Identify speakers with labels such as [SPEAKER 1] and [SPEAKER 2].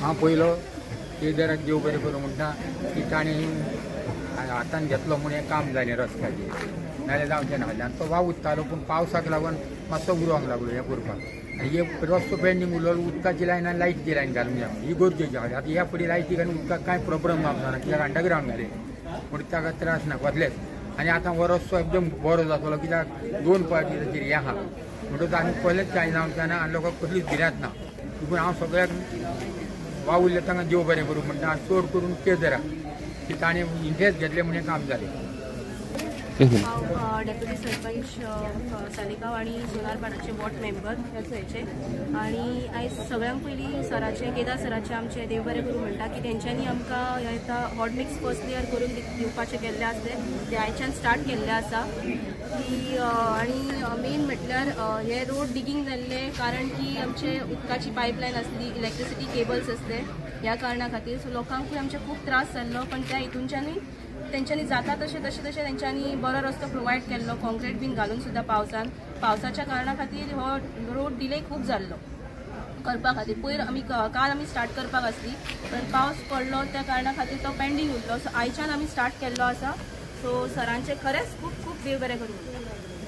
[SPEAKER 1] हां पयलो केदाराक देव बरें करूं म्हणटा की ताणें हातान घेतलो म्हूण हें काम जालें रस्त्याचें नाल्यार जावचें ना आनी तो वाव उरतालो पूण पावसाक लागून मातसो उरोंक लागलो हें करपाक आनी हे रस्तो पेंडींग उरलो उदकाची लायन आनी लायटीची लायन घालूंक जाय ही गरजेची आसा आतां ह्या फुडें लायटीक आनी उदकाक कांय प्रोब्लम जावना कित्याक अंडरग्रावंड घाले पूण ताका त्रास ना कसलेच आनी आतां हो रस्तो एकदम बरो जातलो कित्याक 2 पावटी ताचेर हें आहा म्हणटच आमी पयलेच जायना आमच्याना आनी लोकांक कसलीच भिरांत ना पूण हांव सगळ्याक वावुरले तांकां देव बरें करूं म्हणटा चड करून केदाराक की ताणें इंट्रस्ट घेतले म्हणून काम जालें
[SPEAKER 2] हांव डेप्युटी सरपंच सालिगांव आनी सोनारपाडाचे वॉर्ड मेंबर ह्या थंयचे आनी आयज सगळ्यांक पयलीं सराचे केदार सराचे आमचे देव बरें करूं म्हणटा की तेंच्यांनी आमकां येता हॉट मिक्स फर्स्ट लेयर करून दिवपाचें केल्लें आसलें ते आयच्यान स्टार्ट केल्लें आसा की आनी मेन म्हटल्यार हे रोड डिगींग जाल्ले कारण की आमचे उदकाची पायपलायन आसली इलेक्ट्रिसिटी केबल्स आसले ह्या कारणां खातीर सो लोकांकूय आमचे खूब त्रास जाल्लो पण त्या हितूनच्यानी तेंच्यांनी जाता तशें तेंच्यांनी बरो रस्तो प्रोवायड केल्लो कॉन्क्रीट बीन घालून सुद्दां पावसाच्या कारणा खातीर हो रोड डिले खूब जाल्लो करपा खातीर पयर काल आमी स्टार्ट करपाक आसली पण पावस पडलो त्या कारणा खातीर तो पेंडींग उरलो सो आयच्यान आमी स्टार्ट केल्लो आसा सो सरांचे खरेंच खूब खूब देव बरें करूं